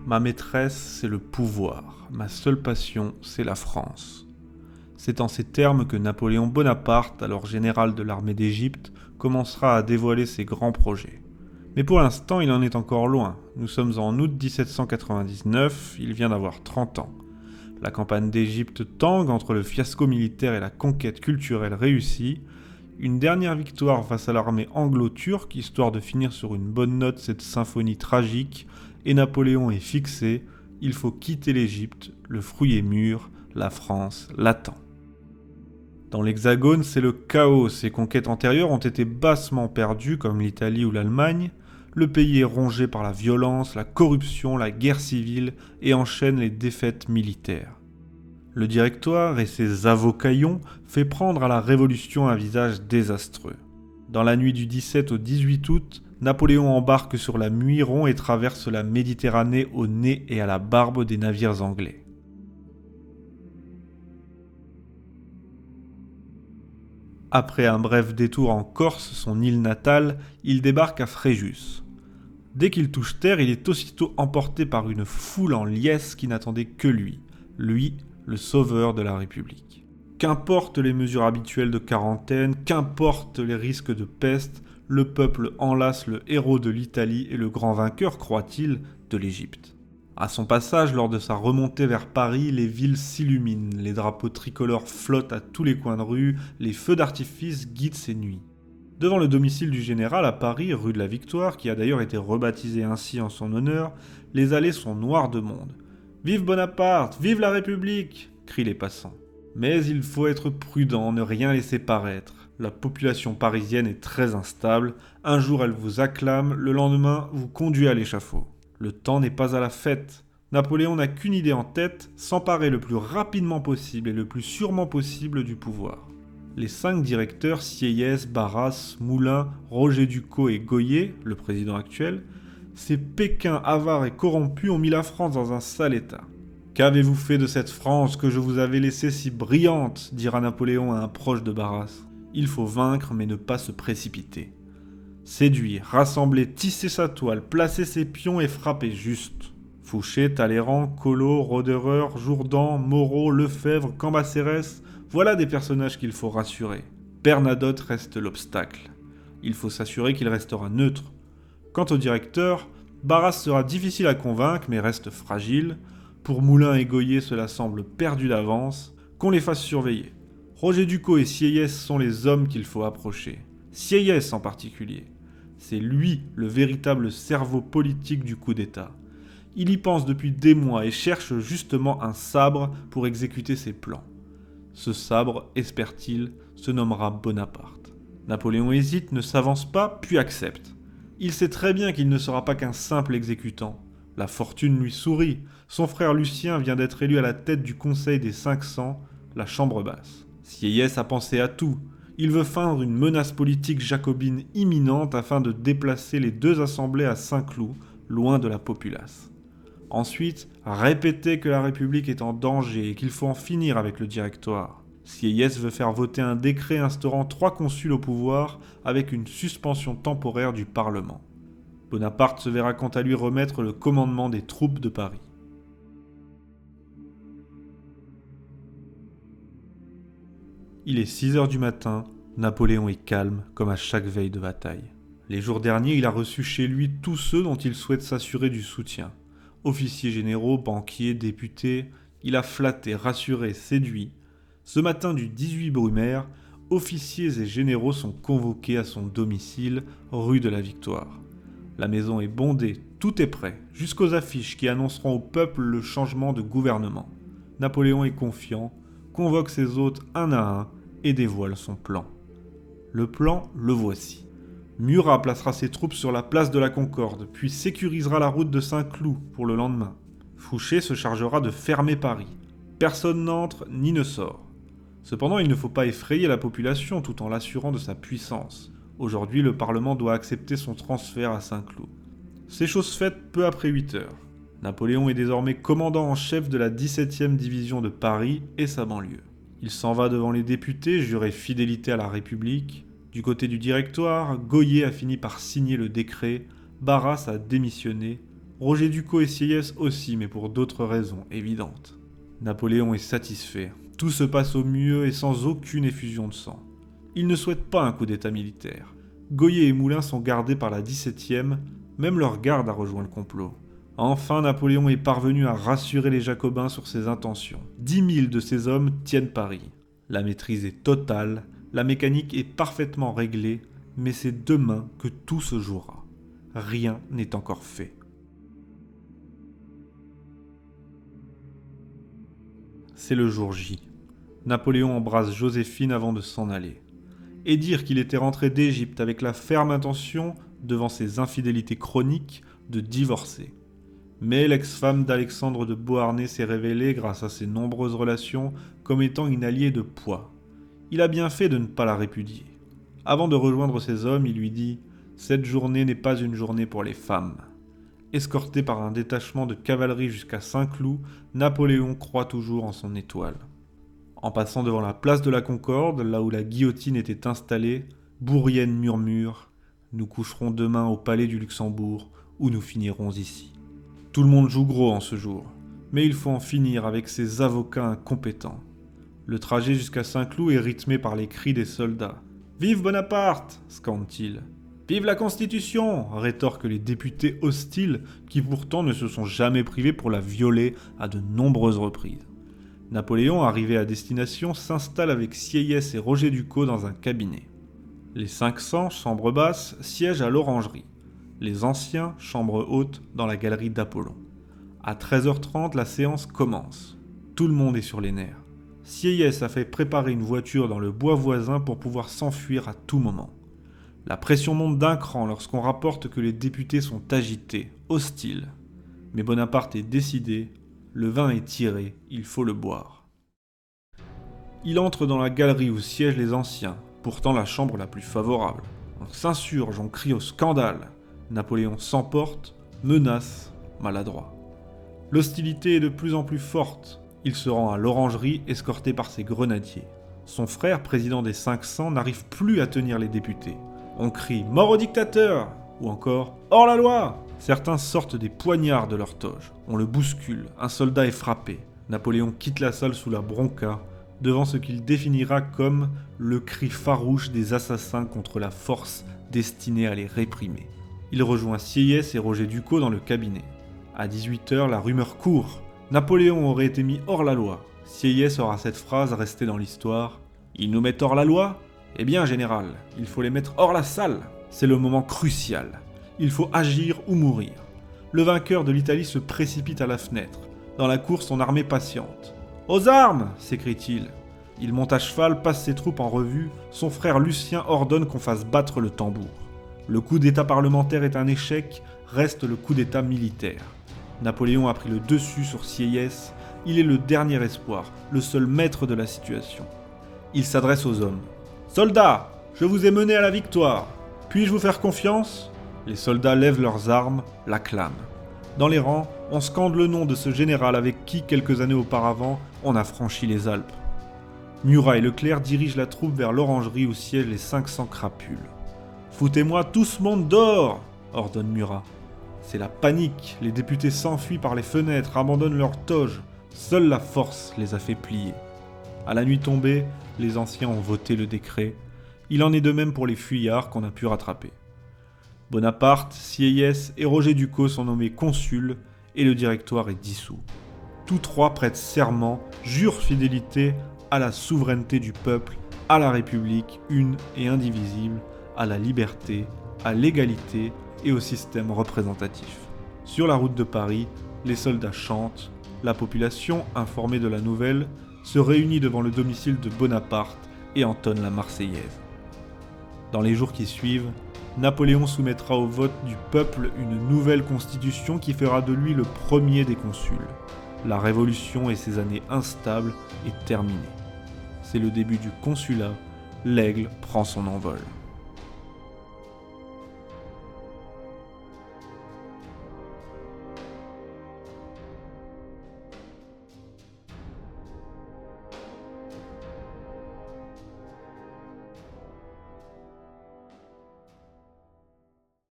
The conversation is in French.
Ma maîtresse, c'est le pouvoir. Ma seule passion, c'est la France. C'est en ces termes que Napoléon Bonaparte, alors général de l'armée d'Égypte, commencera à dévoiler ses grands projets. Mais pour l'instant, il en est encore loin. Nous sommes en août 1799, il vient d'avoir 30 ans. La campagne d'Égypte tangue entre le fiasco militaire et la conquête culturelle réussie. Une dernière victoire face à l'armée anglo-turque, histoire de finir sur une bonne note cette symphonie tragique, et Napoléon est fixé, il faut quitter l'Égypte, le fruit est mûr, la France l'attend. Dans l'Hexagone, c'est le chaos, ses conquêtes antérieures ont été bassement perdues comme l'Italie ou l'Allemagne, le pays est rongé par la violence, la corruption, la guerre civile et enchaîne les défaites militaires. Le Directoire et ses avocaillons fait prendre à la Révolution un visage désastreux. Dans la nuit du 17 au 18 août, Napoléon embarque sur la Muiron et traverse la Méditerranée au nez et à la barbe des navires anglais. Après un bref détour en Corse, son île natale, il débarque à Fréjus. Dès qu'il touche terre, il est aussitôt emporté par une foule en liesse qui n'attendait que lui, le sauveur de la République. Qu'importe les mesures habituelles de quarantaine, qu'importe les risques de peste, le peuple enlace le héros de l'Italie et le grand vainqueur, croit-il, de l'Égypte. À son passage, lors de sa remontée vers Paris, les villes s'illuminent, les drapeaux tricolores flottent à tous les coins de rue, les feux d'artifice guident ses nuits. Devant le domicile du général à Paris, rue de la Victoire, qui a d'ailleurs été rebaptisée ainsi en son honneur, les allées sont noires de monde. « Vive Bonaparte! Vive la République !» crient les passants. Mais il faut être prudent, ne rien laisser paraître. La population parisienne est très instable. Un jour, elle vous acclame, le lendemain, vous conduit à l'échafaud. Le temps n'est pas à la fête. Napoléon n'a qu'une idée en tête, s'emparer le plus rapidement possible et le plus sûrement possible du pouvoir. Les 5 directeurs, Sieyès, Barras, Moulin, Roger Ducos et Goyer, le président actuel, ces Pékins avares et corrompus ont mis la France dans un sale état. « Qu'avez-vous fait de cette France que je vous avais laissée si brillante ?» dira Napoléon à un proche de Barras. Il faut vaincre mais ne pas se précipiter. Séduire, rassembler, tisser sa toile, placer ses pions et frapper juste. Fouché, Talleyrand, Collot, Roderer, Jourdan, Moreau, Lefebvre, Cambacérès, voilà des personnages qu'il faut rassurer. Bernadotte reste l'obstacle. Il faut s'assurer qu'il restera neutre. Quant au directeur, Barras sera difficile à convaincre mais reste fragile. Pour Moulin et Goyer, cela semble perdu d'avance. Qu'on les fasse surveiller. Roger Ducos et Sieyès sont les hommes qu'il faut approcher. Sieyès en particulier. C'est lui le véritable cerveau politique du coup d'État. Il y pense depuis des mois et cherche justement un sabre pour exécuter ses plans. Ce sabre, espère-t-il, se nommera Bonaparte. Napoléon hésite, ne s'avance pas, puis accepte. Il sait très bien qu'il ne sera pas qu'un simple exécutant. La fortune lui sourit. Son frère Lucien vient d'être élu à la tête du Conseil des 500, la chambre basse. Sieyès a pensé à tout. Il veut feindre une menace politique jacobine imminente afin de déplacer les 2 assemblées à Saint-Cloud, loin de la populace. Ensuite, répéter que la République est en danger et qu'il faut en finir avec le Directoire. Sieyès veut faire voter un décret instaurant 3 consuls au pouvoir avec une suspension temporaire du Parlement. Bonaparte se verra quant à lui remettre le commandement des troupes de Paris. Il est 6h du matin, Napoléon est calme comme à chaque veille de bataille. Les jours derniers, il a reçu chez lui tous ceux dont il souhaite s'assurer du soutien. Officiers généraux, banquiers, députés, il a flatté, rassuré, séduit. Ce matin du 18 Brumaire, officiers et généraux sont convoqués à son domicile, rue de la Victoire. La maison est bondée, tout est prêt, jusqu'aux affiches qui annonceront au peuple le changement de gouvernement. Napoléon est confiant, convoque ses hôtes un à un et dévoile son plan. Le plan, le voici. Murat placera ses troupes sur la place de la Concorde, puis sécurisera la route de Saint-Cloud pour le lendemain. Fouché se chargera de fermer Paris. Personne n'entre ni ne sort. Cependant, il ne faut pas effrayer la population tout en l'assurant de sa puissance. Aujourd'hui, le Parlement doit accepter son transfert à Saint-Cloud. C'est chose faite peu après 8 heures. Napoléon est désormais commandant en chef de la 17e division de Paris et sa banlieue. Il s'en va devant les députés, juré fidélité à la République. Du côté du Directoire, Goyer a fini par signer le décret, Barras a démissionné, Roger Ducos et Sieyès aussi, mais pour d'autres raisons évidentes. Napoléon est satisfait. Tout se passe au mieux et sans aucune effusion de sang. Il ne souhaite pas un coup d'état militaire. Goyer et Moulin sont gardés par la 17e, même leur garde a rejoint le complot. Enfin, Napoléon est parvenu à rassurer les Jacobins sur ses intentions. 10 000 de ses hommes tiennent Paris. La maîtrise est totale, la mécanique est parfaitement réglée, mais c'est demain que tout se jouera. Rien n'est encore fait. C'est le jour J. Napoléon embrasse Joséphine avant de s'en aller. Et dire qu'il était rentré d'Égypte avec la ferme intention, devant ses infidélités chroniques, de divorcer. Mais l'ex-femme d'Alexandre de Beauharnais s'est révélée, grâce à ses nombreuses relations, comme étant une alliée de poids. Il a bien fait de ne pas la répudier. Avant de rejoindre ses hommes, il lui dit « Cette journée n'est pas une journée pour les femmes ». Escorté par un détachement de cavalerie jusqu'à Saint-Cloud, Napoléon croit toujours en son étoile. En passant devant la place de la Concorde, là où la guillotine était installée, Bourrienne murmure « Nous coucherons demain au palais du Luxembourg, où nous finirons ici ». Tout le monde joue gros en ce jour, mais il faut en finir avec ces avocats incompétents. Le trajet jusqu'à Saint-Cloud est rythmé par les cris des soldats. « Vive Bonaparte !» scandent-ils. « Vive la Constitution !» rétorquent les députés hostiles qui pourtant ne se sont jamais privés pour la violer à de nombreuses reprises. Napoléon, arrivé à destination, s'installe avec Sieyès et Roger Ducos dans un cabinet. Les 500, chambre basse, siègent à l'Orangerie. Les anciens, chambre haute, dans la galerie d'Apollon. À 13h30, la séance commence. Tout le monde est sur les nerfs. Sieyès a fait préparer une voiture dans le bois voisin pour pouvoir s'enfuir à tout moment. La pression monte d'un cran lorsqu'on rapporte que les députés sont agités, hostiles. Mais Bonaparte est décidé, le vin est tiré, il faut le boire. Il entre dans la galerie où siègent les anciens, pourtant la chambre la plus favorable. On s'insurge, on crie au scandale. Napoléon s'emporte, menace, maladroit. L'hostilité est de plus en plus forte. Il se rend à l'Orangerie, escorté par ses grenadiers. Son frère, président des 500, n'arrive plus à tenir les députés. On crie « Mort au dictateur !» ou encore « Hors la loi !» Certains sortent des poignards de leur toge. On le bouscule, un soldat est frappé. Napoléon quitte la salle sous la bronca, devant ce qu'il définira comme le cri farouche des assassins contre la force destinée à les réprimer. Il rejoint Sieyès et Roger Ducos dans le cabinet. À 18h, la rumeur court. Napoléon aurait été mis hors la loi. Sieyès aura cette phrase restée dans l'histoire. « Ils nous mettent hors la loi ? Eh bien, général, il faut les mettre hors la salle. C'est le moment crucial. Il faut agir ou mourir. » Le vainqueur de l'Italie se précipite à la fenêtre. Dans la cour, son armée patiente. « Aux armes !» s'écrie-t-il. Il monte à cheval, passe ses troupes en revue. Son frère Lucien ordonne qu'on fasse battre le tambour. Le coup d'état parlementaire est un échec, reste le coup d'état militaire. Napoléon a pris le dessus sur Sieyès, il est le dernier espoir, le seul maître de la situation. Il s'adresse aux hommes. « Soldats, je vous ai menés à la victoire. Puis-je vous faire confiance ?» Les soldats lèvent leurs armes, l'acclament. Dans les rangs, on scande le nom de ce général avec qui, quelques années auparavant, on a franchi les Alpes. Murat et Leclerc dirigent la troupe vers l'Orangerie où siègent les 500 crapules. « Foutez-moi tout ce monde dehors !» ordonne Murat. C'est la panique, les députés s'enfuient par les fenêtres, abandonnent leurs toges. Seule la force les a fait plier. À la nuit tombée, les anciens ont voté le décret. Il en est de même pour les fuyards qu'on a pu rattraper. Bonaparte, Sieyès et Roger Ducos sont nommés consuls et le directoire est dissous. Tous trois prêtent serment, jurent fidélité à la souveraineté du peuple, à la République, une et indivisible, à la liberté, à l'égalité et au système représentatif. Sur la route de Paris, les soldats chantent, la population, informée de la nouvelle, se réunit devant le domicile de Bonaparte et entonne la Marseillaise. Dans les jours qui suivent, Napoléon soumettra au vote du peuple une nouvelle constitution qui fera de lui le premier des consuls. La Révolution et ses années instables est terminée. C'est le début du consulat, l'aigle prend son envol.